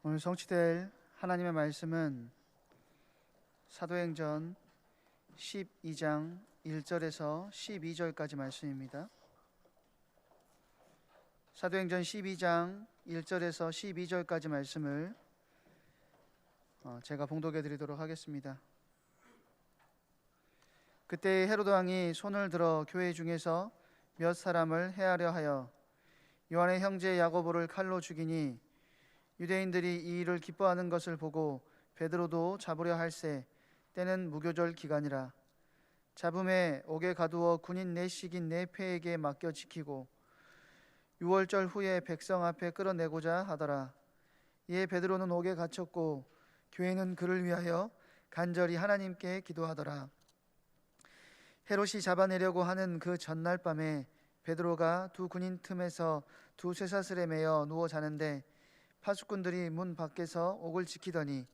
오늘 성취될 하나님의 말씀은 사도행전 12장 1절에서 12절까지 말씀입니다. 사도행전 12장 1절에서 12절까지 말씀을 제가 봉독해 드리도록 하겠습니다. 그때 헤로드 왕이 손을 들어 교회 중에서 몇 사람을 해하려 하여 요한의 형제 야고보를 칼로 죽이니 유대인들이 이 일을 기뻐하는 것을 보고 베드로도 잡으려 할세. 때는 무교절 기간이라. 잡음에 옥에 가두어 군인 내식인 네 패에게 맡겨 지키고 유월절 후에 백성 앞에 끌어내고자 하더라. 이에 베드로는 옥에 갇혔고 교회는 그를 위하여 간절히 하나님께 기도하더라. 헤롯이 잡아내려고 하는 그 전날 밤에 베드로가 두 군인 틈에서 두 쇠사슬에 매여 누워 자는데 파수꾼들이 문 밖에서 옥을 지키더니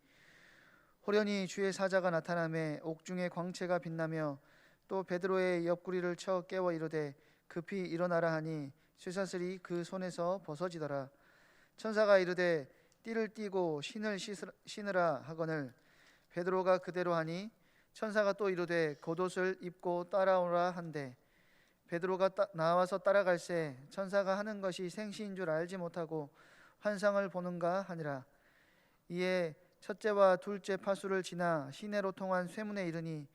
호련히 주의 사자가 나타나매 옥중에 광채가 빛나며 또 베드로의 옆구리를 쳐 깨워 이르되 급히 일어나라 하니 쇠사슬이 그 손에서 벗어지더라. 천사가 이르되 띠를 띠고 신을 신으라 하거늘 베드로가 그대로 하니 천사가 또 이르되 겉옷을 입고 따라오라 한대 베드로가 나와서 따라갈새 천사가 하는 것이 생시인 줄 알지 못하고 환상을 보는가 하니라. 이에 첫째와 둘째 파수를 지나 시내로 통한 쇠문에 이르니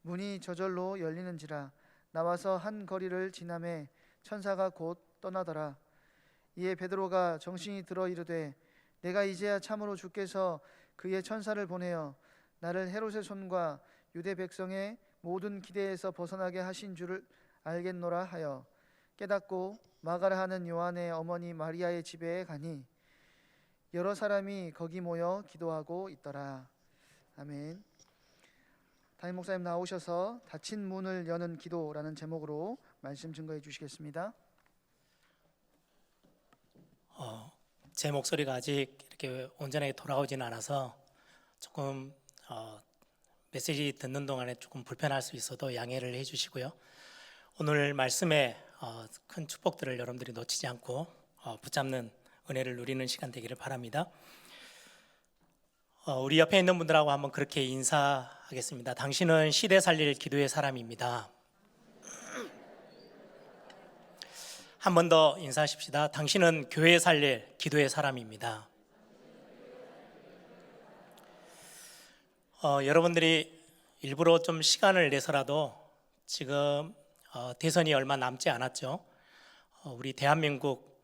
문이 저절로 열리는지라. 나와서 한 거리를 지나매 천사가 곧 떠나더라. 이에 베드로가 정신이 들어 이르되 내가 이제야 참으로 주께서 그의 천사를 보내어 나를 헤롯의 손과 유대 백성의 모든 기대에서 벗어나게 하신 줄을 알겠노라 하여 깨닫고 마가라 하는 요한의 어머니 마리아의 집에 가니 여러 사람이 거기 모여 기도하고 있더라. 아멘. 담임 목사님 나오셔서 닫힌 문을 여는 기도라는 제목으로 말씀 증거해 주시겠습니다. 제 목소리가 아직 이렇게 온전하게 돌아오지는 않아서 조금 메시지 듣는 동안에 조금 불편할 수 있어도 양해를 해주시고요. 오늘 말씀에 큰 축복들을 여러분들이 놓치지 않고 붙잡는 은혜를 누리는 시간 되기를 바랍니다. 우리 옆에 있는 분들하고 한번 그렇게 인사하겠습니다. 당신은 시대 살릴 기도의 사람입니다. 한 번 더 인사하십시다. 당신은 교회 살릴 기도의 사람입니다. 여러분들이 일부러 좀 시간을 내서라도 지금 대선이 얼마 남지 않았죠. 우리 대한민국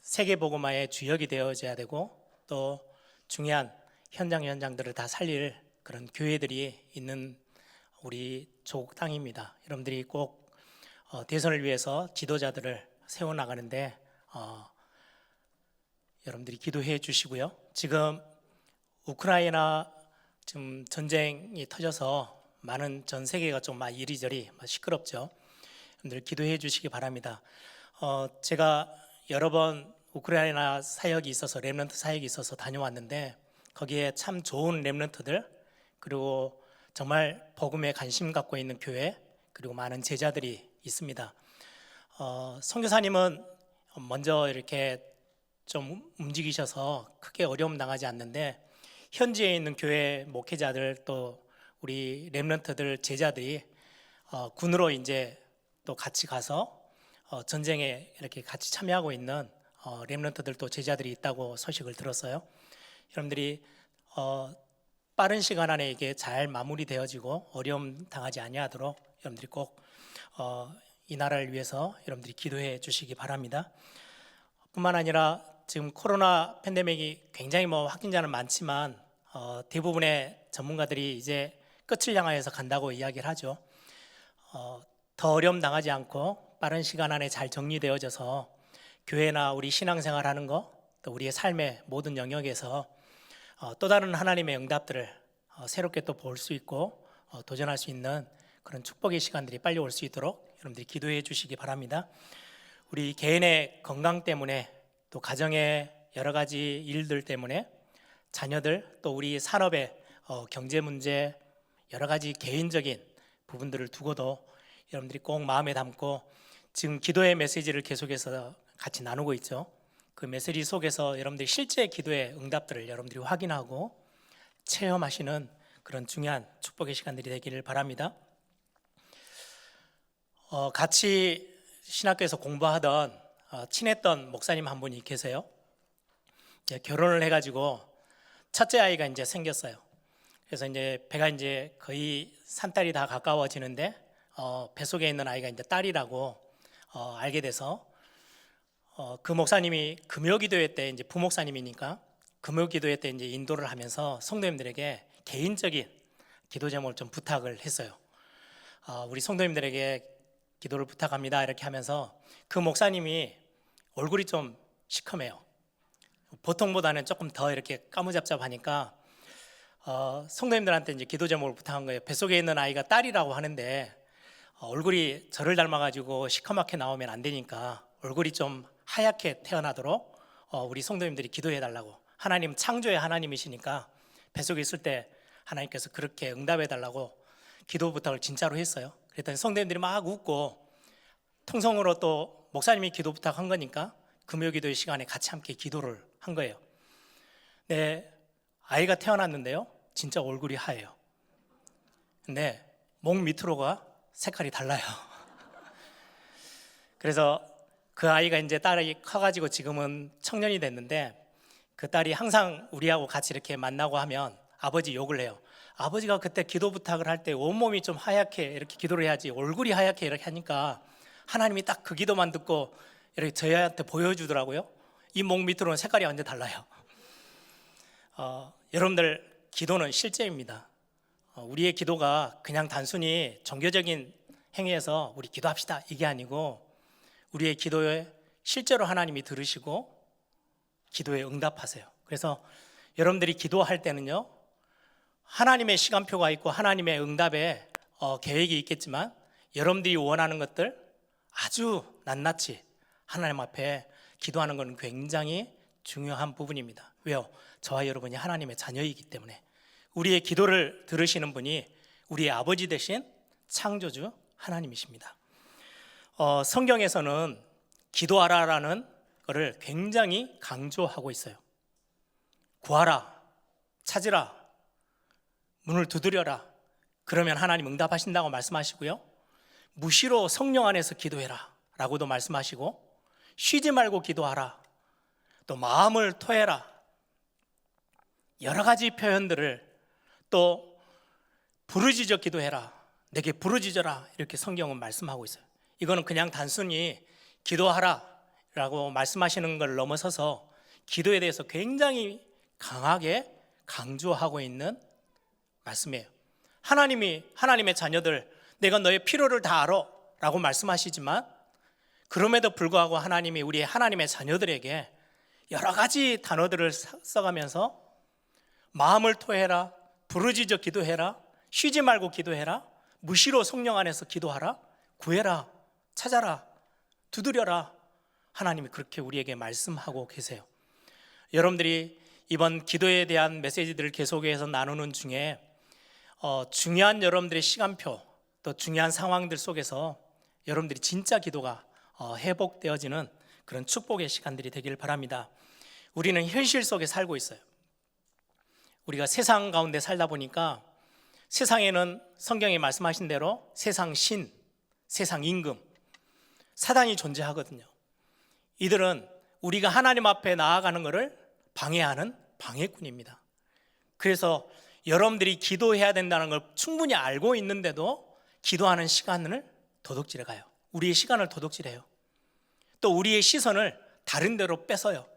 세계복음화의 주역이 되어져야 되고 또 중요한 현장들을 다 살릴 그런 교회들이 있는 우리 조국 땅입니다. 여러분들이 꼭 대선을 위해서 지도자들을 세워나가는데 여러분들이 기도해 주시고요. 지금 우크라이나 지금 전쟁이 터져서 많은 전 세계가 좀 이리저리 시끄럽죠. 여러분들 기도해 주시기 바랍니다. 제가 여러 번 우크라이나 사역이 있어서 렘넌트 사역이 있어서 다녀왔는데 거기에 참 좋은 렘넌트들 그리고 정말 복음에 관심 갖고 있는 교회 그리고 많은 제자들이 있습니다. 선교사님은 먼저 이렇게 좀 움직이셔서 크게 어려움 당하지 않는데 현지에 있는 교회 목회자들 또 우리 렘넌트들 제자들이 군으로 이제 또 같이 가서 전쟁에 이렇게 같이 참여하고 있는 렘넌트들 또 제자들이 있다고 소식을 들었어요. 여러분들이 빠른 시간 안에 이게 잘 마무리되어지고 어려움 당하지 아니하도록 여러분들이 꼭 이 나라를 위해서 여러분들이 기도해 주시기 바랍니다. 뿐만 아니라 지금 코로나 팬데믹이 굉장히 확진자는 많지만 대부분의 전문가들이 이제 끝을 향하여서 간다고 이야기를 하죠. 더 어려움 당하지 않고 빠른 시간 안에 잘 정리되어져서 교회나 우리 신앙생활하는 거 또 우리의 삶의 모든 영역에서 또 다른 하나님의 응답들을 새롭게 또 볼 수 있고 도전할 수 있는 그런 축복의 시간들이 빨리 올 수 있도록 여러분들이 기도해 주시기 바랍니다. 우리 개인의 건강 때문에 또 가정의 여러 가지 일들 때문에 자녀들 또 우리 산업의 경제 문제 여러 가지 개인적인 부분들을 두고도 여러분들이 꼭 마음에 담고 지금 기도의 메시지를 계속해서 같이 나누고 있죠. 그 메시지 속에서 여러분들이 실제 기도의 응답들을 여러분들이 확인하고 체험하시는 그런 중요한 축복의 시간들이 되기를 바랍니다. 같이 신학교에서 공부하던 친했던 목사님 한 분이 계세요. 결혼을 해가지고 첫째 아이가 이제 생겼어요. 그래서 이제 배가 이제 거의 산딸이 다 가까워지는데 뱃속에 있는 아이가 이제 딸이라고 알게 돼서 그 목사님이 금요기도회 때 이제 부목사님이니까 금요기도회 때 이제 인도를 하면서 성도님들에게 개인적인 기도 제목을 좀 부탁을 했어요. 우리 성도님들에게 기도를 부탁합니다 이렇게 하면서 그 목사님이 얼굴이 좀 시커매요. 보통보다는 조금 더 이렇게 까무잡잡하니까 성도님들한테 이제 기도 제목을 부탁한 거예요. 뱃속에 있는 아이가 딸이라고 하는데 얼굴이 저를 닮아가지고 시커멓게 나오면 안 되니까 얼굴이 좀 하얗게 태어나도록 우리 성도님들이 기도해 달라고. 하나님 창조의 하나님이시니까 뱃속에 있을 때 하나님께서 그렇게 응답해 달라고 기도 부탁을 진짜로 했어요. 그랬더니 성도님들이 막 웃고 통성으로 또 목사님이 기도 부탁한 거니까 금요기도의 시간에 같이 함께 기도를 한 거예요. 네, 아이가 태어났는데요, 진짜 얼굴이 하얘요. 근데 목 밑으로가 색깔이 달라요. 그래서 그 아이가 이제 딸이 커가지고 지금은 청년이 됐는데 그 딸이 항상 우리하고 같이 이렇게 만나고 하면 아버지 욕을 해요. 아버지가 그때 기도 부탁을 할 때 온몸이 좀 하얗게 이렇게 기도를 해야지 얼굴이 하얗게 이렇게 하니까 하나님이 딱 그 기도만 듣고 이렇게 저희한테 보여주더라고요. 이 목 밑으로는 색깔이 완전 달라요. 여러분들 기도는 실제입니다. 우리의 기도가 그냥 단순히 종교적인 행위에서 우리 기도합시다 이게 아니고 우리의 기도에 실제로 하나님이 들으시고 기도에 응답하세요. 그래서 여러분들이 기도할 때는요, 하나님의 시간표가 있고 하나님의 응답에 계획이 있겠지만 여러분들이 원하는 것들 아주 낱낱이 하나님 앞에 기도하는 건 굉장히 중요한 부분입니다. 왜요? 저와 여러분이 하나님의 자녀이기 때문에. 우리의 기도를 들으시는 분이 우리의 아버지 되신 창조주 하나님이십니다. 성경에서는 기도하라라는 것을 굉장히 강조하고 있어요. 구하라, 찾으라, 문을 두드려라. 그러면 하나님 응답하신다고 말씀하시고요. 무시로 성령 안에서 기도해라 라고도 말씀하시고, 쉬지 말고 기도하라, 또 마음을 토해라, 여러 가지 표현들을, 또 부르짖어 기도해라, 내게 부르짖어라, 이렇게 성경은 말씀하고 있어요. 이거는 그냥 단순히 기도하라 라고 말씀하시는 걸 넘어서서 기도에 대해서 굉장히 강하게 강조하고 있는 말씀이에요. 하나님이 하나님의 자녀들, 내가 너의 필요를 다 알아 라고 말씀하시지만 그럼에도 불구하고 하나님이 우리 하나님의 자녀들에게 여러 가지 단어들을 써가면서 마음을 토해라, 부르짖어 기도해라, 쉬지 말고 기도해라, 무시로 성령 안에서 기도하라, 구해라, 찾아라, 두드려라, 하나님이 그렇게 우리에게 말씀하고 계세요. 여러분들이 이번 기도에 대한 메시지들을 계속해서 나누는 중에 중요한 여러분들의 시간표, 또 중요한 상황들 속에서 여러분들이 진짜 기도가 회복되어지는 그런 축복의 시간들이 되길 바랍니다. 우리는 현실 속에 살고 있어요. 우리가 세상 가운데 살다 보니까 세상에는 성경이 말씀하신 대로 세상 신, 세상 임금, 사단이 존재하거든요. 이들은 우리가 하나님 앞에 나아가는 것을 방해하는 방해꾼입니다. 그래서 여러분들이 기도해야 된다는 걸 충분히 알고 있는데도 기도하는 시간을 도둑질해 가요. 우리의 시간을 도둑질해요. 또 우리의 시선을 다른 데로 뺏어요.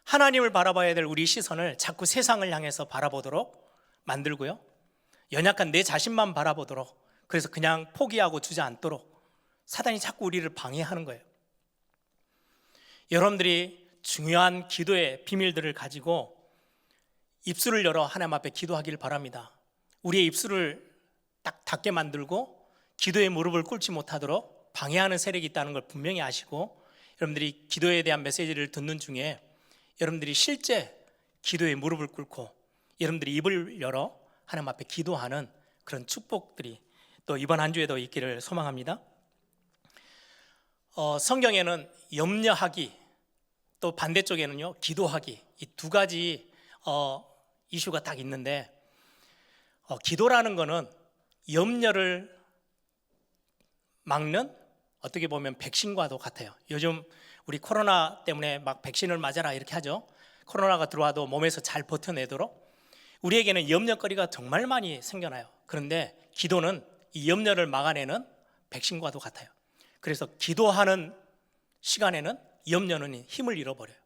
하나님을 바라봐야 될 우리 시선을 자꾸 세상을 향해서 바라보도록 만들고요, 연약한 내 자신만 바라보도록, 그래서 그냥 포기하고 주저앉도록 사단이 자꾸 우리를 방해하는 거예요. 여러분들이 중요한 기도의 비밀들을 가지고 입술을 열어 하나님 앞에 기도하기를 바랍니다. 우리의 입술을 딱 닫게 만들고 기도의 무릎을 꿇지 못하도록 방해하는 세력이 있다는 걸 분명히 아시고, 여러분들이 기도에 대한 메시지를 듣는 중에 여러분들이 실제 기도의 무릎을 꿇고 여러분들이 입을 열어 하나님 앞에 기도하는 그런 축복들이 또 이번 한 주에도 있기를 소망합니다. 성경에는 염려하기, 또 반대쪽에는요, 기도하기. 이 두 가지 이슈가 딱 있는데, 기도라는 거는 염려를 막는, 어떻게 보면 백신과도 같아요. 요즘 우리 코로나 때문에 막 백신을 맞아라 이렇게 하죠. 코로나가 들어와도 몸에서 잘 버텨내도록 우리에게는 염려거리가 정말 많이 생겨나요. 그런데 기도는 이 염려를 막아내는 백신과도 같아요. 그래서 기도하는 시간에는 염려는 힘을 잃어버려요.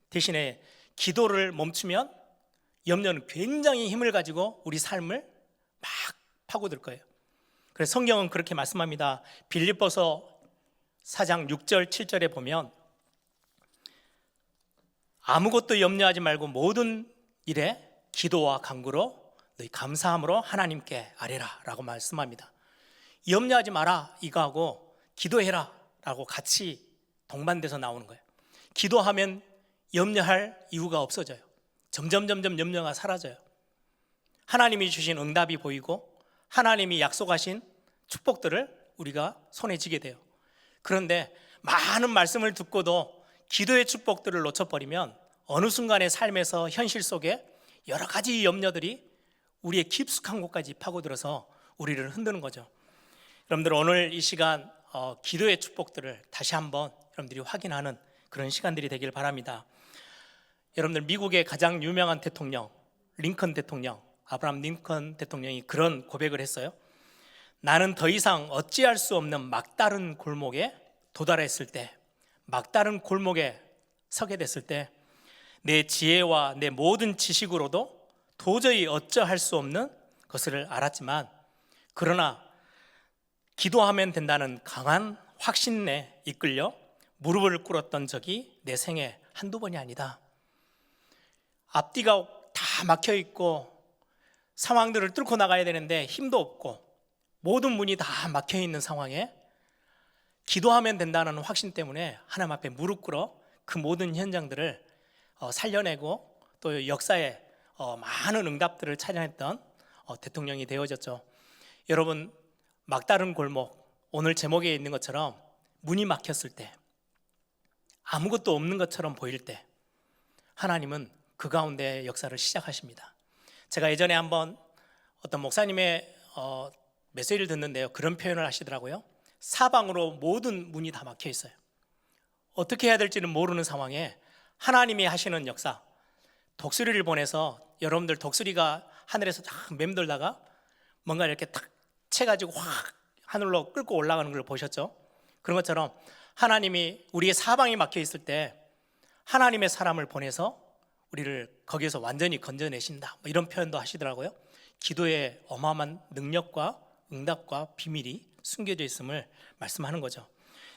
대신에 기도를 멈추면 염려는 굉장히 힘을 가지고 우리 삶을 막 파고들 거예요. 그래서 성경은 그렇게 말씀합니다. 빌립보서 4장 6절 7절에 보면 아무것도 염려하지 말고 모든 일에 기도와 간구로 너희 감사함으로 하나님께 아뢰라 라고 말씀합니다. 염려하지 마라 이거하고 기도해라 라고 같이 동반돼서 나오는 거예요. 기도하면 염려할 이유가 없어져요. 점점 염려가 사라져요. 하나님이 주신 응답이 보이고 하나님이 약속하신 축복들을 우리가 손에 쥐게 돼요. 그런데 많은 말씀을 듣고도 기도의 축복들을 놓쳐버리면 어느 순간의 삶에서 현실 속에 여러 가지 염려들이 우리의 깊숙한 곳까지 파고들어서 우리를 흔드는 거죠. 여러분들 오늘 이 시간 기도의 축복들을 다시 한번 여러분들이 확인하는 그런 시간들이 되길 바랍니다. 여러분들 미국의 가장 유명한 대통령 링컨 대통령, 아브라함 링컨 대통령이 그런 고백을 했어요. 나는 더 이상 어찌할 수 없는 막다른 골목에 도달했을 때, 막다른 골목에 서게 됐을 때 내 지혜와 내 모든 지식으로도 도저히 어쩌할 수 없는 것을 알았지만, 그러나 기도하면 된다는 강한 확신에 이끌려 무릎을 꿇었던 적이 내 생에 한두 번이 아니다. 앞뒤가 다 막혀 있고 상황들을 뚫고 나가야 되는데 힘도 없고 모든 문이 다 막혀 있는 상황에 기도하면 된다는 확신 때문에 하나님 앞에 무릎 꿇어 그 모든 현장들을 살려내고 또 역사에 많은 응답들을 찾아냈던 대통령이 되어졌죠. 여러분, 막다른 골목, 오늘 제목에 있는 것처럼 문이 막혔을 때, 아무것도 없는 것처럼 보일 때 하나님은 그 가운데 역사를 시작하십니다. 제가 예전에 한번 어떤 목사님의 메시지를 듣는데요, 그런 표현을 하시더라고요. 사방으로 모든 문이 다 막혀 있어요. 어떻게 해야 될지는 모르는 상황에 하나님이 하시는 역사, 독수리를 보내서, 여러분들 독수리가 하늘에서 딱 맴돌다가 뭔가 이렇게 탁 채가지고 확 하늘로 끌고 올라가는 걸 보셨죠? 그런 것처럼 하나님이 우리의 사방이 막혀 있을 때 하나님의 사람을 보내서 우리를 거기에서 완전히 건져내신다, 이런 표현도 하시더라고요. 기도에 어마어마한 능력과 응답과 비밀이 숨겨져 있음을 말씀하는 거죠.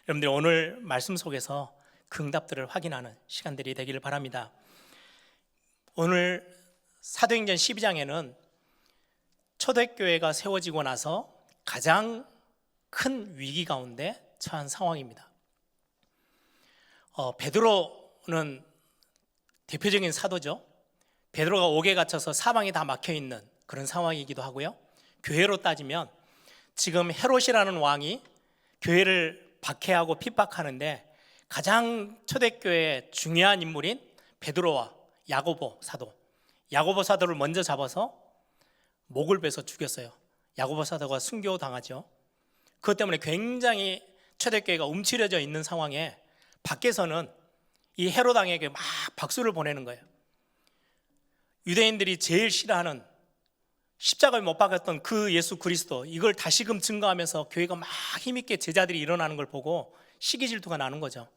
여러분들 오늘 말씀 속에서 그 응답들을 확인하는 시간들이 되기를 바랍니다. 오늘 사도행전 12장에는 초대교회가 세워지고 나서 가장 큰 위기 가운데 처한 상황입니다. 베드로는 대표적인 사도죠. 베드로가 옥에 갇혀서 사방이 다 막혀 있는 그런 상황이기도 하고요. 교회로 따지면 지금 헤롯이라는 왕이 교회를 박해하고 핍박하는데 가장 초대교회의 중요한 인물인 베드로와 야고보 사도를 먼저 잡아서 목을 베서 죽였어요. 야고보 사도가 순교당하죠. 그것 때문에 굉장히 초대교회가 움츠려져 있는 상황에 밖에서는 이 헤롯 왕에게 막 박수를 보내는 거예요. 유대인들이 제일 싫어하는 십자가에 못 박았던 그 예수 그리스도, 이걸 다시금 증거하면서 교회가 막 힘있게 제자들이 일어나는 걸 보고 시기 질투가 나는 거죠.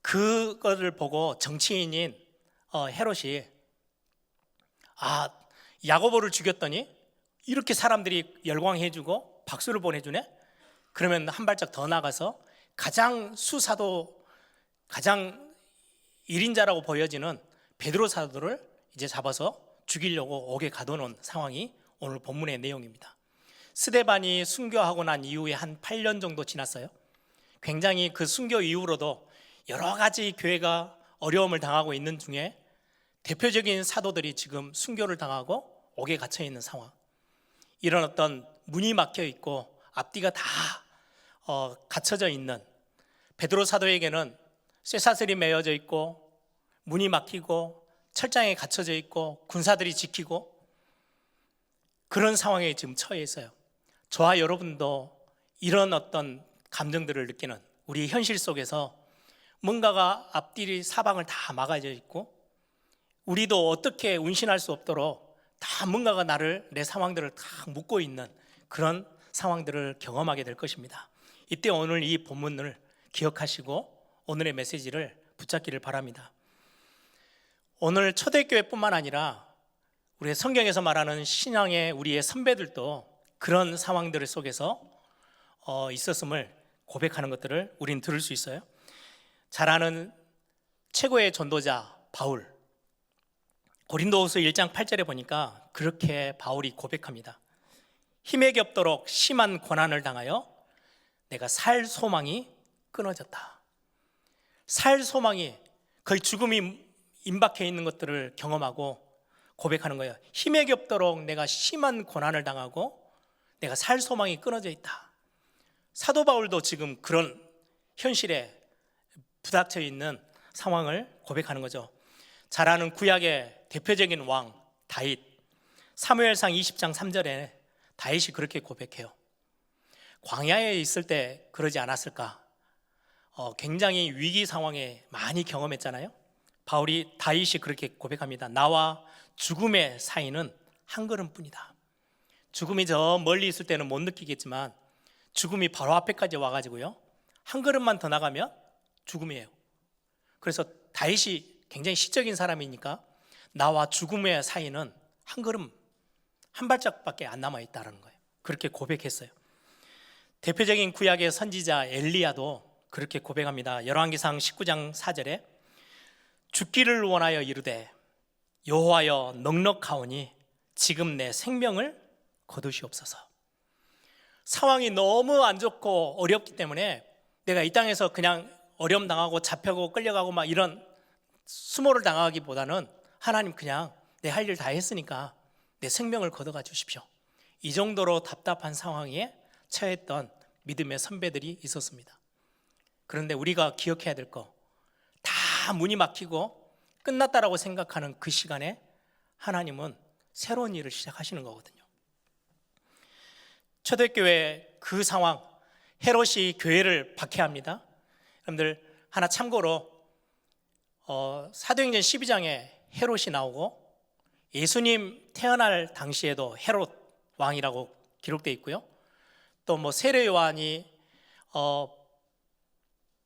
그거를 보고 정치인인 헤롯이 야고보를 죽였더니 이렇게 사람들이 열광해주고 박수를 보내주네? 그러면 한 발짝 더 나가서 가장 수사도, 가장 1인자라고 보여지는 베드로 사도를 이제 잡아서 죽이려고 옥에 가둬놓은 상황이 오늘 본문의 내용입니다. 스데반이 순교하고 난 이후에 한 8년 정도 지났어요. 굉장히 그 순교 이후로도 여러 가지 교회가 어려움을 당하고 있는 중에 대표적인 사도들이 지금 순교를 당하고 옥에 갇혀 있는 상황, 이런 어떤 문이 막혀 있고 앞뒤가 다 갇혀져 있는 베드로 사도에게는 쇠사슬이 매어져 있고 문이 막히고 철장에 갇혀져 있고 군사들이 지키고 그런 상황에 지금 처해 있어요. 저와 여러분도 이런 어떤 감정들을 느끼는 우리 현실 속에서 뭔가가 앞뒤리 사방을 다 막아져 있고 우리도 어떻게 운신할 수 없도록 다 뭔가가 내 상황들을 다 묶고 있는 그런 상황들을 경험하게 될 것입니다. 이때 오늘 이 본문을 기억하시고 오늘의 메시지를 붙잡기를 바랍니다. 오늘 초대교회뿐만 아니라 우리의 성경에서 말하는 신앙의 우리의 선배들도 그런 상황들 속에서 있었음을 고백하는 것들을 우리는 들을 수 있어요. 잘 아는 최고의 전도자 바울, 고린도후서 1장 8절에 보니까 그렇게 바울이 고백합니다. 힘에 겹도록 심한 고난을 당하여 내가 살 소망이 끊어졌다. 살 소망이 거의 죽음이 임박해 있는 것들을 경험하고 고백하는 거예요. 힘에 겹도록 내가 심한 고난을 당하고 내가 살 소망이 끊어져 있다. 사도 바울도 지금 그런 현실에 부닥쳐 있는 상황을 고백하는 거죠. 잘 아는 구약의 대표적인 왕 다윗, 사무엘상 20장 3절에 다윗이 그렇게 고백해요. 광야에 있을 때 그러지 않았을까? 굉장히 위기 상황에 많이 경험했잖아요. 다윗이 그렇게 고백합니다. 나와 죽음의 사이는 한 걸음뿐이다. 죽음이 저 멀리 있을 때는 못 느끼겠지만 죽음이 바로 앞에까지 와가지고요, 한 걸음만 더 나가면 죽음이에요. 그래서 다윗이 굉장히 시적인 사람이니까 나와 죽음의 사이는 한 걸음, 한 발짝밖에 안 남아있다는 거예요. 그렇게 고백했어요. 대표적인 구약의 선지자 엘리야도 그렇게 고백합니다. 열왕기상 19장 4절에 죽기를 원하여 이르되 여호와여 넉넉하오니 지금 내 생명을 거두시옵소서. 상황이 너무 안 좋고 어렵기 때문에 내가 이 땅에서 그냥 어려움 당하고 잡혀고 끌려가고 막 이런 수모를 당하기보다는 하나님 그냥 내 할 일 다 했으니까 내 생명을 거둬가 주십시오. 이 정도로 답답한 상황에 처했던 믿음의 선배들이 있었습니다. 그런데 우리가 기억해야 될 거, 다 문이 막히고 끝났다라고 생각하는 그 시간에 하나님은 새로운 일을 시작하시는 거거든요. 초대교회 그 상황, 헤롯이 교회를 박해합니다. 여러분들 하나 참고로 사도행전 12장에 헤롯이 나오고 예수님 태어날 당시에도 헤롯 왕이라고 기록되어 있고요. 또 뭐 세례 요한이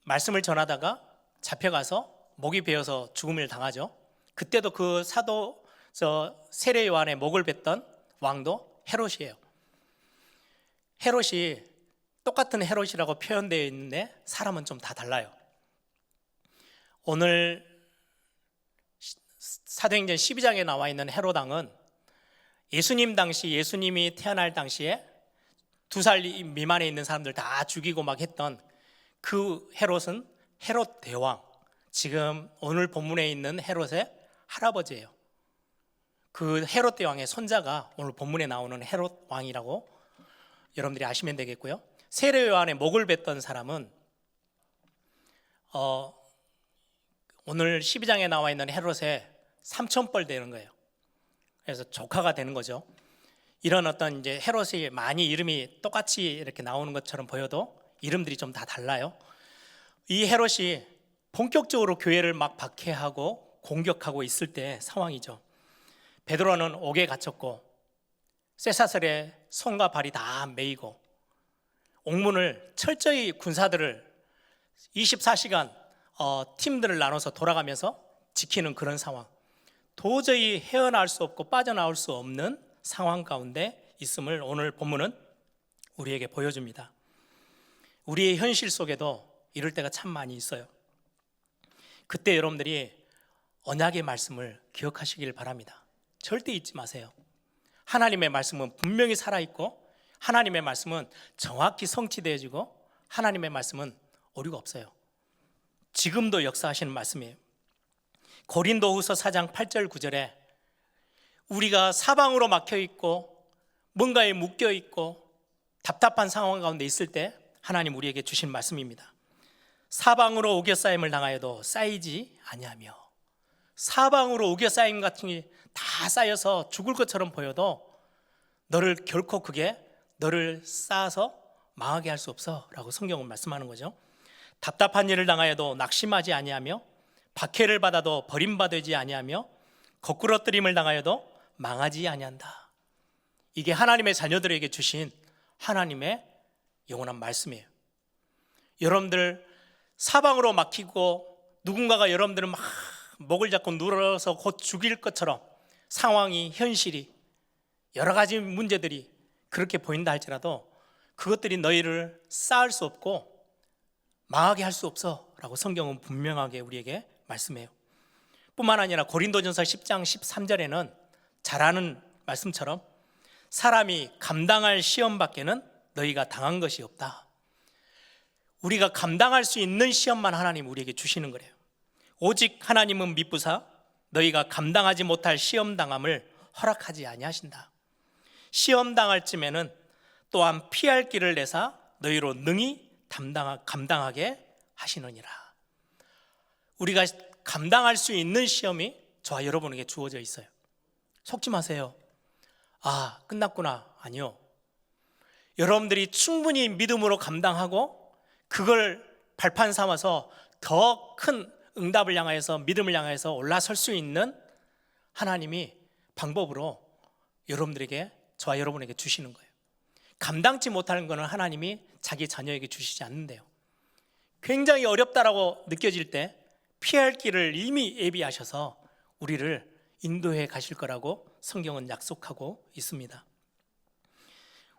말씀을 전하다가 잡혀가서 목이 베어서 죽음을 당하죠. 그때도 그 세례 요한의 목을 뱉던 왕도 헤롯이에요. 헤롯이 똑같은 헤롯이라고 표현되어 있는데 사람은 좀 다 달라요. 오늘 사도행전 12장에 나와 있는 헤롯 왕은 예수님이 태어날 당시에 2살 미만에 있는 사람들 다 죽이고 막 했던 그 헤롯은 헤롯 대왕, 지금 오늘 본문에 있는 헤롯의 할아버지예요. 그 헤롯 대왕의 손자가 오늘 본문에 나오는 헤롯 왕이라고 여러분들이 아시면 되겠고요. 세례 요한의 목을 뱉던 사람은 오늘 12장에 나와 있는 헤롯의 삼촌뻘 되는 거예요. 그래서 조카가 되는 거죠. 이런 어떤 이제 헤롯이 많이 이름이 똑같이 이렇게 나오는 것처럼 보여도 이름들이 좀 다 달라요. 이 헤롯이 본격적으로 교회를 막 박해하고 공격하고 있을 때 상황이죠. 베드로는 옥에 갇혔고 쇠사슬에 손과 발이 다 매이고 옥문을 철저히 군사들을 24시간 팀들을 나눠서 돌아가면서 지키는 그런 상황, 도저히 헤어나올 수 없고 빠져나올 수 없는 상황 가운데 있음을 오늘 본문은 우리에게 보여줍니다. 우리의 현실 속에도 이럴 때가 참 많이 있어요. 그때 여러분들이 언약의 말씀을 기억하시길 바랍니다. 절대 잊지 마세요. 하나님의 말씀은 분명히 살아있고 하나님의 말씀은 정확히 성취되어지고 하나님의 말씀은 오류가 없어요. 지금도 역사하시는 말씀이에요. 고린도후서 4장 8절 9절에 우리가 사방으로 막혀있고 뭔가에 묶여있고 답답한 상황 가운데 있을 때 하나님 우리에게 주신 말씀입니다. 사방으로 우겨싸임을 당하여도 쌓이지 아니하며, 사방으로 우겨싸임 같은 게 다 쌓여서 죽을 것처럼 보여도 너를 결코 그게 너를 쌓아서 망하게 할 수 없어 라고 성경은 말씀하는 거죠. 답답한 일을 당하여도 낙심하지 아니하며, 박해를 받아도 버림받지 아니하며, 거꾸러뜨림을 당하여도 망하지 아니한다. 이게 하나님의 자녀들에게 주신 하나님의 영원한 말씀이에요. 여러분들 사방으로 막히고 누군가가 여러분들을 막 목을 잡고 눌러서 곧 죽일 것처럼 상황이, 현실이, 여러 가지 문제들이 그렇게 보인다 할지라도 그것들이 너희를 쌓을 수 없고 망하게 할 수 없어 라고 성경은 분명하게 우리에게 말씀해요. 뿐만 아니라 고린도전서 10장 13절에는 잘 아는 말씀처럼 사람이 감당할 시험 밖에는 너희가 당한 것이 없다. 우리가 감당할 수 있는 시험만 하나님 우리에게 주시는 거래요. 오직 하나님은 미쁘사 너희가 감당하지 못할 시험 당함을 허락하지 아니하신다. 시험 당할 쯤에는 또한 피할 길을 내사 너희로 능히 감당하게 하시느니라. 우리가 감당할 수 있는 시험이 저와 여러분에게 주어져 있어요. 속지 마세요. 아, 끝났구나. 아니요. 여러분들이 충분히 믿음으로 감당하고 그걸 발판 삼아서 더 큰 응답을 향하여서, 믿음을 향하여서 올라설 수 있는 하나님이 방법으로 여러분들에게, 저와 여러분에게 주시는 거예요. 감당치 못하는 것은 하나님이 자기 자녀에게 주시지 않는데요. 굉장히 어렵다라고 느껴질 때 피할 길을 이미 예비하셔서 우리를 인도해 가실 거라고 성경은 약속하고 있습니다.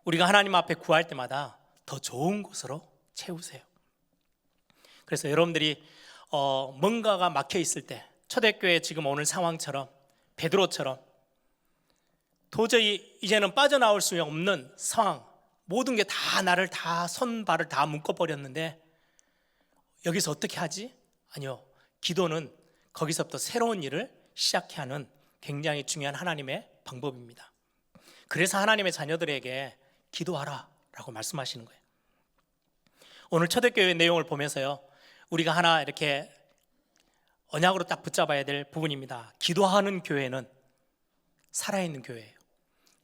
우리가 하나님 앞에 구할 때마다 더 좋은 곳으로 채우세요. 그래서 여러분들이 뭔가가 막혀 있을 때, 초대교회 지금 오늘 상황처럼, 베드로처럼 도저히 이제는 빠져나올 수 없는 상황, 모든 게 다 나를 다 손발을 다 묶어버렸는데 여기서 어떻게 하지? 아니요, 기도는 거기서부터 새로운 일을 시작해 하는 굉장히 중요한 하나님의 방법입니다. 그래서 하나님의 자녀들에게 기도하라 라고 말씀하시는 거예요. 오늘 초대교회 내용을 보면서요, 우리가 하나 이렇게 언약으로 딱 붙잡아야 될 부분입니다. 기도하는 교회는 살아있는 교회예요.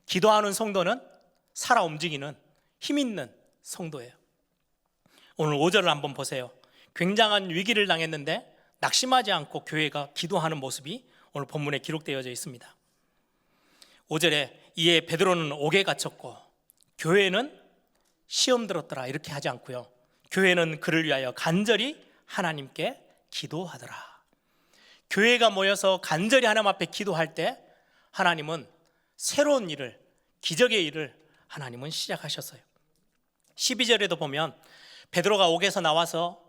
기도하는 성도는 살아 움직이는 힘 있는 성도예요. 오늘 5절을 한번 보세요. 굉장한 위기를 당했는데 낙심하지 않고 교회가 기도하는 모습이 오늘 본문에 기록되어져 있습니다. 5절에 이에 베드로는 옥에 갇혔고 교회는 시험 들었더라 이렇게 하지 않고요, 교회는 그를 위하여 간절히 하나님께 기도하더라. 교회가 모여서 간절히 하나님 앞에 기도할 때 하나님은 새로운 일을, 기적의 일을 하나님은 시작하셨어요. 12절에도 보면 베드로가 옥에서 나와서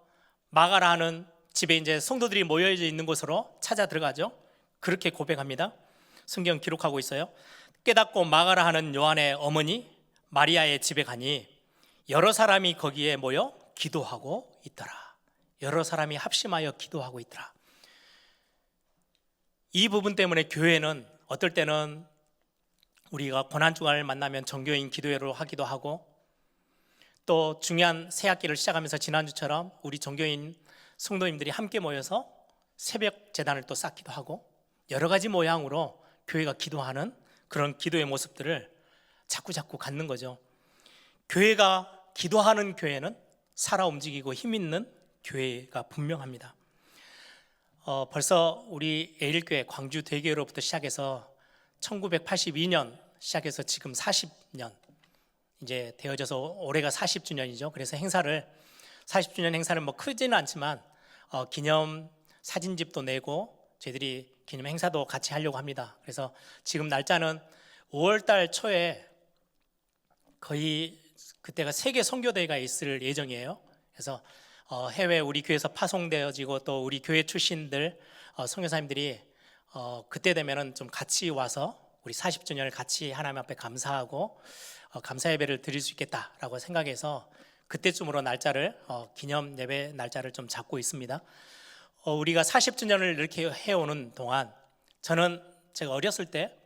마가라 하는 집에 이제 성도들이 모여져 있는 곳으로 찾아 들어가죠. 그렇게 고백합니다. 성경 기록하고 있어요. 깨닫고 마가라 하는 요한의 어머니 마리아의 집에 가니 여러 사람이 거기에 모여 기도하고 있더라. 여러 사람이 합심하여 기도하고 있더라. 이 부분 때문에 교회는 어떨 때는 우리가 고난주간을 만나면 정교인 기도회로 하기도 하고, 또 중요한 새학기를 시작하면서 지난주처럼 우리 정교인 성도님들이 함께 모여서 새벽 제단을 또 쌓기도 하고, 여러 가지 모양으로 교회가 기도하는 그런 기도의 모습들을 자꾸 갖는 거죠. 교회가 기도하는 교회는 살아 움직이고 힘 있는 교회가 분명합니다. 벌써 우리 에일교회 광주 대교회로부터 시작해서 1982년 시작해서 지금 40년 이제 되어져서 올해가 40주년이죠. 그래서 40주년 행사를 뭐 크지는 않지만 기념 사진집도 내고 저희들이 기념 행사도 같이 하려고 합니다. 그래서 지금 날짜는 5월달 초에 거의 그때가 세계 선교대회가 있을 예정이에요. 그래서 해외 우리 교회에서 파송되어지고 또 우리 교회 출신들 선교사님들이 그때 되면은 좀 같이 와서 우리 40주년을 같이 하나님 앞에 감사하고 감사 예배를 드릴 수 있겠다라고 생각해서 그때쯤으로 날짜를 기념 예배 날짜를 좀 잡고 있습니다. 우리가 40주년을 이렇게 해오는 동안 제가 어렸을 때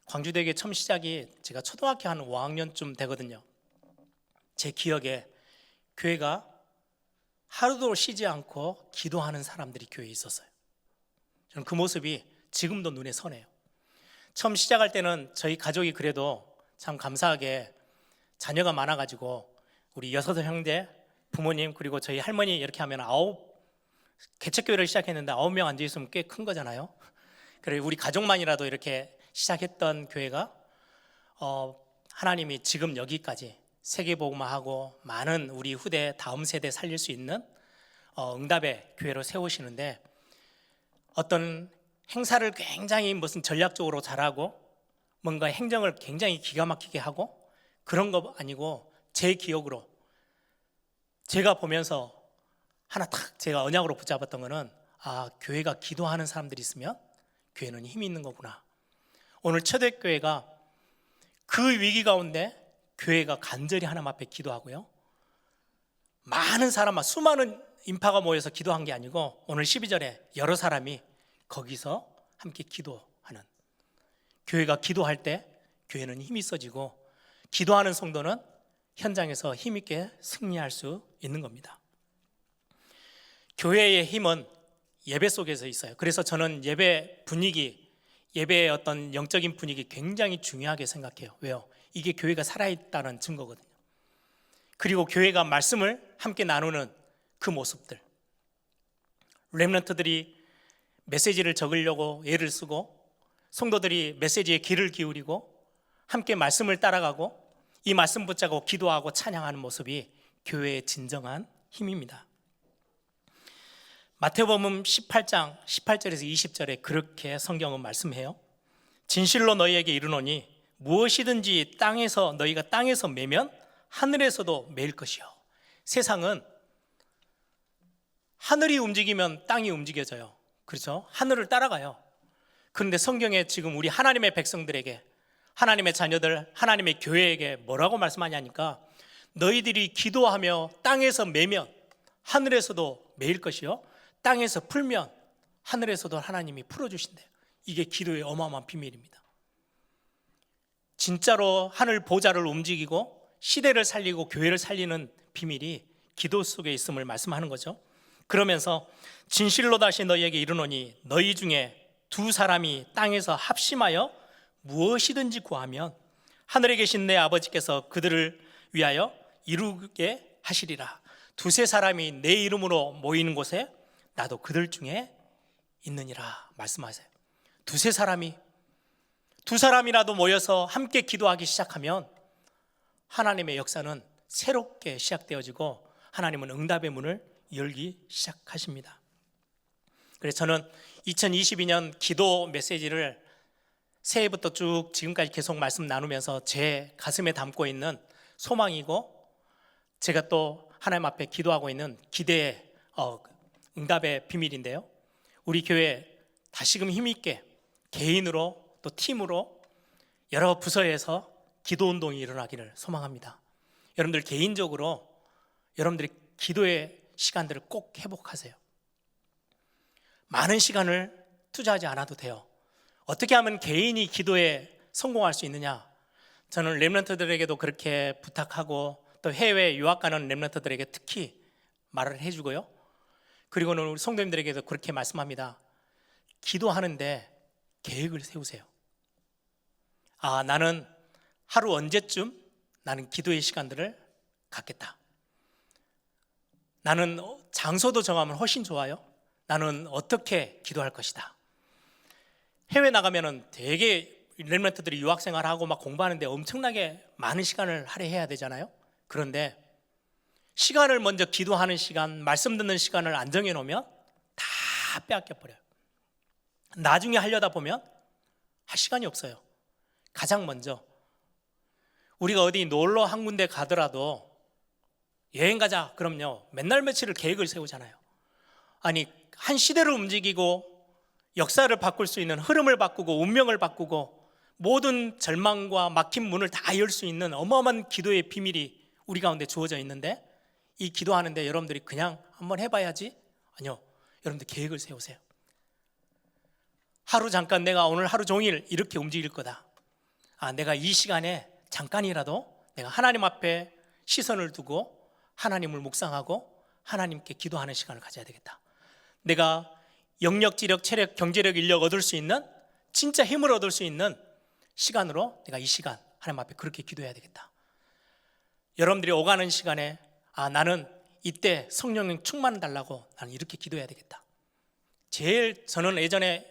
광주대교회 처음 시작이 제가 초등학교 한 5학년쯤 되거든요. 제 기억에 교회가 하루도 쉬지 않고 기도하는 사람들이 교회에 있었어요. 저는 그 모습이 지금도 눈에 선해요. 처음 시작할 때는 저희 가족이 그래도 참 감사하게 자녀가 많아가지고 우리 6 형제, 부모님 그리고 저희 할머니 이렇게 하면 9 개척교회를 시작했는데 9명 앉아있으면 꽤 큰 거잖아요. 그래 우리 가족만이라도 이렇게 시작했던 교회가 하나님이 지금 여기까지 세계복음화하고 많은 우리 후대 다음 세대 살릴 수 있는 응답의 교회로 세우시는데, 어떤 행사를 굉장히 무슨 전략적으로 잘하고 뭔가 행정을 굉장히 기가 막히게 하고 그런 거 아니고, 제 기억으로 제가 보면서 하나 탁 제가 언약으로 붙잡았던 거는, 아, 교회가 기도하는 사람들이 있으면 교회는 힘이 있는 거구나. 오늘 초대교회가 그 위기 가운데 교회가 간절히 하나님 앞에 기도하고요, 많은 사람, 수많은 인파가 모여서 기도한 게 아니고 오늘 12절에 여러 사람이 거기서 함께 기도하는, 교회가 기도할 때 교회는 힘이 있어지고 기도하는 성도는 현장에서 힘있게 승리할 수 있는 겁니다. 교회의 힘은 예배 속에서 있어요. 그래서 저는 예배 분위기, 예배의 어떤 영적인 분위기 굉장히 중요하게 생각해요. 왜요? 이게 교회가 살아있다는 증거거든요. 그리고 교회가 말씀을 함께 나누는 그 모습들, 렘넌트들이 메시지를 적으려고 애를 쓰고 성도들이 메시지에 귀를 기울이고 함께 말씀을 따라가고 이 말씀 붙잡고 기도하고 찬양하는 모습이 교회의 진정한 힘입니다. 마태복음 18장 18절에서 20절에 그렇게 성경은 말씀해요. 진실로 너희에게 이르노니 무엇이든지 너희가 땅에서 매면 하늘에서도 매일 것이요. 세상은 하늘이 움직이면 땅이 움직여져요. 그렇죠? 하늘을 따라가요. 그런데 성경에 지금 우리 하나님의 백성들에게, 하나님의 자녀들, 하나님의 교회에게 뭐라고 말씀하냐니까, 너희들이 기도하며 땅에서 매면 하늘에서도 매일 것이요, 땅에서 풀면 하늘에서도 하나님이 풀어주신대요. 이게 기도의 어마어마한 비밀입니다. 진짜로 하늘 보좌를 움직이고 시대를 살리고 교회를 살리는 비밀이 기도 속에 있음을 말씀하는 거죠. 그러면서 진실로 다시 너희에게 이르노니 너희 중에 2 사람이 땅에서 합심하여 무엇이든지 구하면 하늘에 계신 내 아버지께서 그들을 위하여 이루게 하시리라. 2-3 사람이 내 이름으로 모이는 곳에 나도 그들 중에 있느니라 말씀하세요. 2-3 사람이, 2 사람이라도 모여서 함께 기도하기 시작하면 하나님의 역사는 새롭게 시작되어지고 하나님은 응답의 문을 열기 시작하십니다. 그래서 저는 2022년 기도 메시지를 새해부터 쭉 지금까지 계속 말씀 나누면서 제 가슴에 담고 있는 소망이고, 제가 또 하나님 앞에 기도하고 있는 기대의 응답의 비밀인데요, 우리 교회 다시금 힘있게 개인으로 또 팀으로 여러 부서에서 기도 운동이 일어나기를 소망합니다. 여러분들 개인적으로 여러분들이 기도의 시간들을 꼭 회복하세요. 많은 시간을 투자하지 않아도 돼요. 어떻게 하면 개인이 기도에 성공할 수 있느냐? 저는 렘넌트들에게도 그렇게 부탁하고 또 해외 유학 가는 렘넌트들에게 특히 말을 해주고요, 그리고는 우리 성도님들에게도 그렇게 말씀합니다. 기도하는데 계획을 세우세요. 아, 나는 하루 언제쯤 나는 기도의 시간들을 갖겠다. 나는 장소도 정하면 훨씬 좋아요. 나는 어떻게 기도할 것이다. 해외 나가면은 되게 렘넌트들이 유학생활하고 막 공부하는데 엄청나게 많은 시간을 할애해야 되잖아요. 그런데 시간을 먼저 기도하는 시간, 말씀 듣는 시간을 안 정해놓으면 다 빼앗겨 버려요. 나중에 하려다 보면 할 시간이 없어요. 가장 먼저 우리가 어디 놀러 한 군데 가더라도 여행 가자 그럼요, 맨날 며칠을 계획을 세우잖아요. 아니, 한 시대를 움직이고 역사를 바꿀 수 있는, 흐름을 바꾸고 운명을 바꾸고 모든 절망과 막힌 문을 다 열 수 있는 어마어마한 기도의 비밀이 우리 가운데 주어져 있는데, 이 기도하는데 여러분들이 그냥 한번 해봐야지? 아니요, 여러분들 계획을 세우세요. 하루 잠깐 내가 오늘 하루 종일 이렇게 움직일 거다. 아, 내가 이 시간에 잠깐이라도 내가 하나님 앞에 시선을 두고 하나님을 묵상하고 하나님께 기도하는 시간을 가져야 되겠다. 내가 영력, 지력, 체력, 경제력, 인력 얻을 수 있는, 진짜 힘을 얻을 수 있는 시간으로 내가 이 시간 하나님 앞에 그렇게 기도해야 되겠다. 여러분들이 오가는 시간에 나는 이때 성령님 충만 달라고 나는 이렇게 기도해야 되겠다. 제일 저는 예전에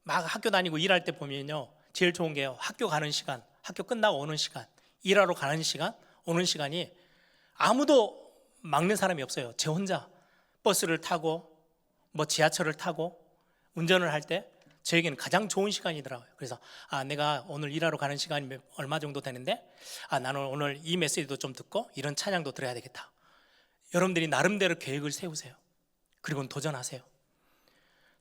막 학교 다니고 일할 때 보면요, 제일 좋은 게요, 학교 가는 시간, 학교 끝나고 오는 시간, 일하러 가는 시간, 오는 시간이 아무도 막는 사람이 없어요. 제 혼자 버스를 타고 뭐 지하철을 타고 운전을 할 때 저에게는 가장 좋은 시간이더라고요. 그래서 내가 오늘 일하러 가는 시간이 얼마 정도 되는데 나는 오늘 이 메시지도 좀 듣고 이런 찬양도 들어야 되겠다. 여러분들이 나름대로 계획을 세우세요. 그리고 도전하세요.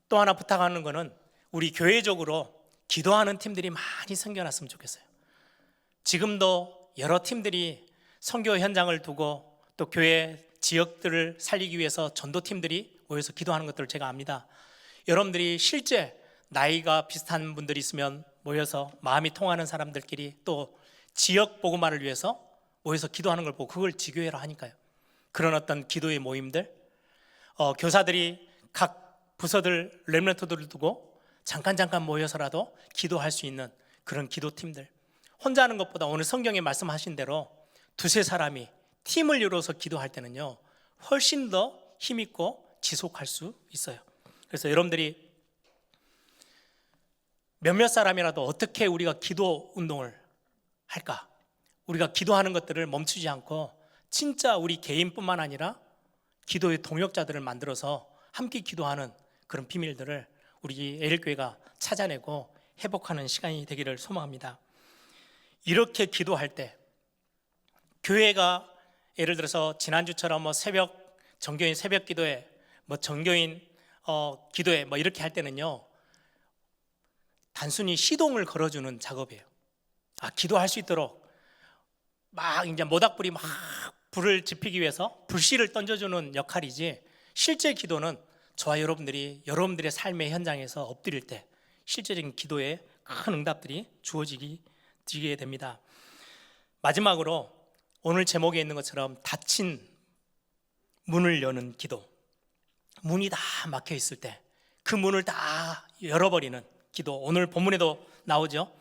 또 하나 부탁하는 거는 우리 교회적으로 기도하는 팀들이 많이 생겨났으면 좋겠어요. 지금도 여러 팀들이 선교 현장을 두고 또 교회 지역들을 살리기 위해서 전도팀들이 모여서 기도하는 것들을 제가 압니다. 여러분들이 실제 나이가 비슷한 분들이 있으면 모여서 마음이 통하는 사람들끼리 또 지역 복음화를 위해서 모여서 기도하는 걸 보고 그걸 지교회라 하니까요. 그런 어떤 기도의 모임들, 교사들이 각 부서들 렘넌트들을 두고 잠깐 모여서라도 기도할 수 있는 그런 기도팀들, 혼자 하는 것보다 오늘 성경에 말씀하신 대로 두세 사람이 팀을 이루어서 기도할 때는요 훨씬 더 힘있고 지속할 수 있어요. 그래서 여러분들이 몇몇 사람이라도 어떻게 우리가 기도 운동을 할까? 우리가 기도하는 것들을 멈추지 않고 진짜 우리 개인뿐만 아니라 기도의 동역자들을 만들어서 함께 기도하는 그런 비밀들을 우리 에일교회가 찾아내고 회복하는 시간이 되기를 소망합니다. 이렇게 기도할 때 교회가 예를 들어서 지난주처럼 뭐 정교인 새벽 기도회, 뭐 정교인 기도회 뭐 이렇게 할 때는요 단순히 시동을 걸어주는 작업이에요. 기도할 수 있도록 막 이제 모닥불이 막 불을 지피기 위해서 불씨를 던져주는 역할이지, 실제 기도는 저와 여러분들의 삶의 현장에서 엎드릴 때 실제적인 기도에 큰 응답들이 주어지게 됩니다. 마지막으로 오늘 제목에 있는 것처럼 닫힌 문을 여는 기도, 문이 다 막혀 있을 때 그 문을 다 열어버리는 기도. 오늘 본문에도 나오죠.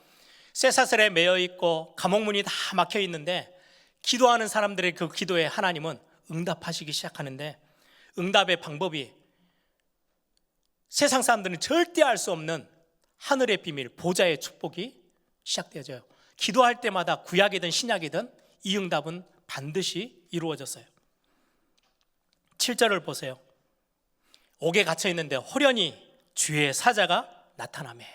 쇠사슬에 매여 있고 감옥문이 다 막혀 있는데 기도하는 사람들의 그 기도에 하나님은 응답하시기 시작하는데, 응답의 방법이 세상 사람들은 절대 알 수 없는 하늘의 비밀, 보좌의 축복이 시작되어져요. 기도할 때마다 구약이든 신약이든 이 응답은 반드시 이루어졌어요. 7절을 보세요. 옥에 갇혀 있는데 호련히 주의 사자가 나타나매.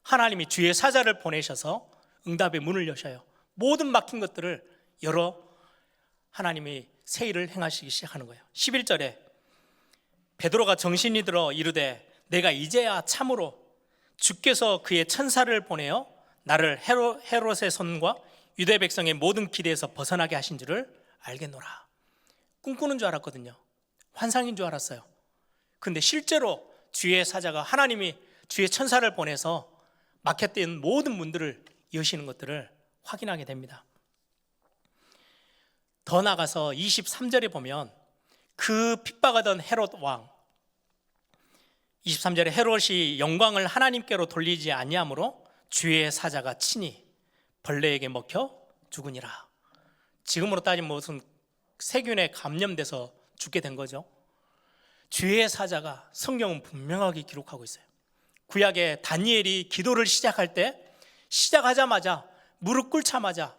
하나님이 주의 사자를 보내셔서 응답의 문을 여셔요. 모든 막힌 것들을 열어 하나님이 새 일을 행하시기 시작하는 거예요. 11절에 베드로가 정신이 들어 이르되 내가 이제야 참으로 주께서 그의 천사를 보내어 나를 헤롯의 손과 유대 백성의 모든 기대에서 벗어나게 하신 줄을 알겠노라. 꿈꾸는 줄 알았거든요. 환상인 줄 알았어요. 근데 실제로 주의 사자가, 하나님이 주의 천사를 보내서 막혔던 모든 문들을 여시는 것들을 확인하게 됩니다. 더 나아가서 23절에 보면 그 핍박하던 헤롯 왕, 23절에 헤롯이 영광을 하나님께로 돌리지 아니하므로 주의 사자가 친히 벌레에게 먹혀 죽으니라. 지금으로 따지면 무슨 세균에 감염돼서 죽게 된 거죠. 주의 사자가 성경은 분명하게 기록하고 있어요. 구약에 다니엘이 기도를 시작할 때 시작하자마자 무릎 꿇자마자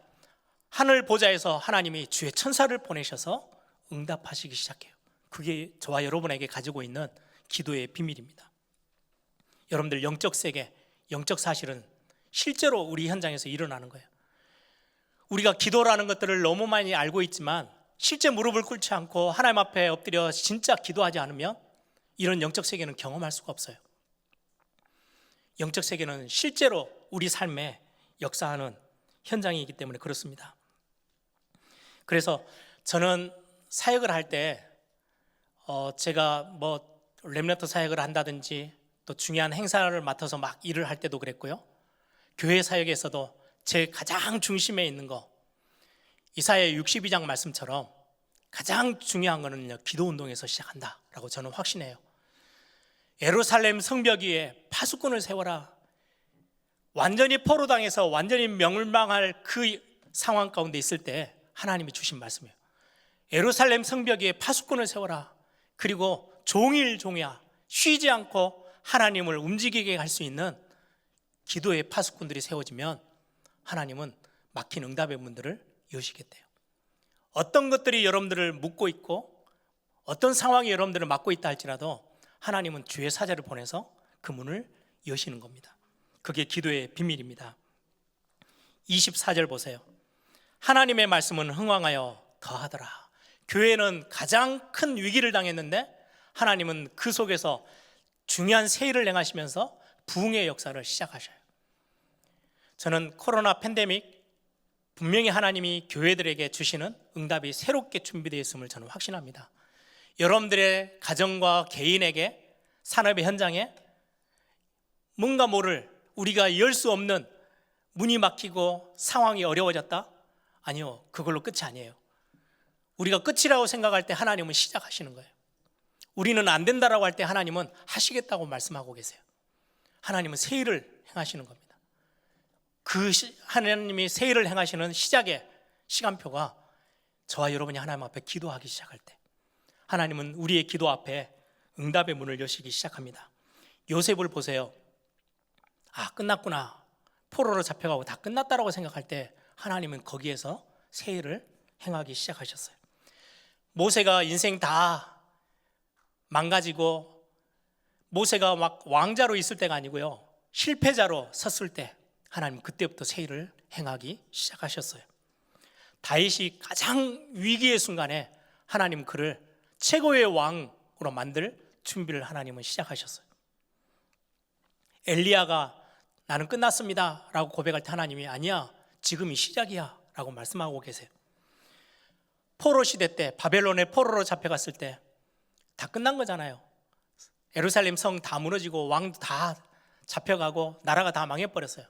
하늘 보좌에서 하나님이 주의 천사를 보내셔서 응답하시기 시작해요. 그게 저와 여러분에게 가지고 있는 기도의 비밀입니다. 여러분들 영적 세계, 영적 사실은 실제로 우리 현장에서 일어나는 거예요. 우리가 기도라는 것들을 너무 많이 알고 있지만 실제 무릎을 꿇지 않고 하나님 앞에 엎드려 진짜 기도하지 않으면 이런 영적 세계는 경험할 수가 없어요. 영적 세계는 실제로 우리 삶에 역사하는 현장이기 때문에 그렇습니다. 그래서 저는 사역을 할 때 제가 뭐 렘넌트 사역을 한다든지 또 중요한 행사를 맡아서 막 일을 할 때도 그랬고요. 교회 사역에서도 제 가장 중심에 있는 거, 이사야 62장 말씀처럼 가장 중요한 것은요, 기도 운동에서 시작한다라고 저는 확신해요. 예루살렘 성벽 위에 파수꾼을 세워라. 완전히 포로당해서 완전히 멸망할 그 상황 가운데 있을 때 하나님이 주신 말씀이에요. 예루살렘 성벽 위에 파수꾼을 세워라. 그리고 종일 종야 쉬지 않고 하나님을 움직이게 할 수 있는 기도의 파수꾼들이 세워지면 하나님은 막힌 응답의 문들을 여시겠대요. 어떤 것들이 여러분들을 묶고 있고 어떤 상황이 여러분들을 막고 있다 할지라도 하나님은 주의 사자를 보내서 그 문을 여시는 겁니다. 그게 기도의 비밀입니다. 24절 보세요. 하나님의 말씀은 흥왕하여 더하더라. 교회는 가장 큰 위기를 당했는데 하나님은 그 속에서 중요한 세일을 행하시면서 부흥의 역사를 시작하셔요. 저는 코로나 팬데믹 분명히 하나님이 교회들에게 주시는 응답이 새롭게 준비되어 있음을 저는 확신합니다. 여러분들의 가정과 개인에게 산업의 현장에 뭔가 모를 우리가 열 수 없는 문이 막히고 상황이 어려워졌다? 아니요, 그걸로 끝이 아니에요. 우리가 끝이라고 생각할 때 하나님은 시작하시는 거예요. 우리는 안 된다라고 할 때 하나님은 하시겠다고 말씀하고 계세요. 하나님은 세일을 행하시는 겁니다. 그 하나님이 세일을 행하시는 시작의 시간표가 저와 여러분이 하나님 앞에 기도하기 시작할 때 하나님은 우리의 기도 앞에 응답의 문을 여시기 시작합니다. 요셉을 보세요. 아, 끝났구나. 포로로 잡혀가고 다 끝났다라고 생각할 때 하나님은 거기에서 세일을 행하기 시작하셨어요. 모세가 인생 다 망가지고 모세가 막 왕자로 있을 때가 아니고요, 실패자로 섰을 때 하나님 그때부터 세일을 행하기 시작하셨어요. 다윗이 가장 위기의 순간에 하나님 그를 최고의 왕으로 만들 준비를 하나님은 시작하셨어요. 엘리야가 나는 끝났습니다 라고 고백할 때 하나님이 아니야, 지금이 시작이야 라고 말씀하고 계세요. 포로 시대 때 바벨론의 포로로 잡혀갔을 때 다 끝난 거잖아요. 예루살렘 성 다 무너지고 왕도 다 잡혀가고 나라가 다 망해버렸어요.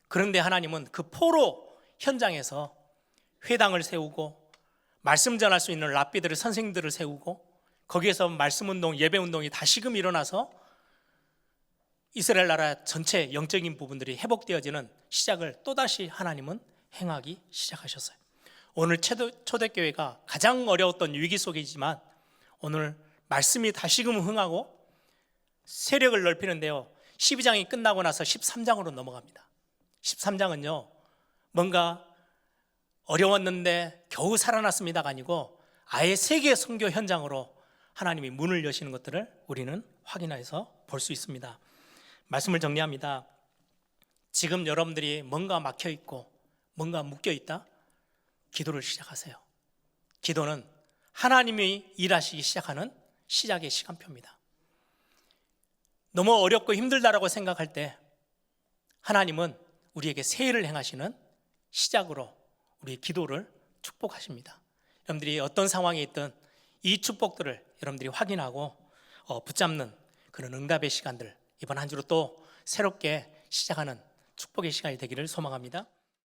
그런데 하나님은 그 포로 현장에서 회당을 세우고 말씀 전할 수 있는 랍비들을, 선생님들을 세우고 거기에서 말씀 운동, 예배 운동이 다시금 일어나서 이스라엘 나라 전체 영적인 부분들이 회복되어지는 시작을 또다시 하나님은 행하기 시작하셨어요. 오늘 초대교회가 가장 어려웠던 위기 속이지만 오늘 말씀이 다시금 흥하고 세력을 넓히는데요, 12장이 끝나고 나서 13장으로 넘어갑니다. 13장은요 뭔가 어려웠는데 겨우 살아났습니다가 아니고 아예 세계 선교 현장으로 하나님이 문을 여시는 것들을 우리는 확인해서 볼 수 있습니다. 말씀을 정리합니다. 지금 여러분들이 뭔가 막혀 있고 뭔가 묶여 있다? 기도를 시작하세요. 기도는 하나님이 일하시기 시작하는 시작의 시간표입니다. 너무 어렵고 힘들다라고 생각할 때 하나님은 우리에게 세일을 행하시는 시작으로 우리의 기도를 축복하십니다. 여러분들이 어떤 상황에 있든 이 축복들을 여러분들이 확인하고 붙잡는 그런 응답의 시간들, 이번 한 주로 또 새롭게 시작하는 축복의 시간이 되기를 소망합니다.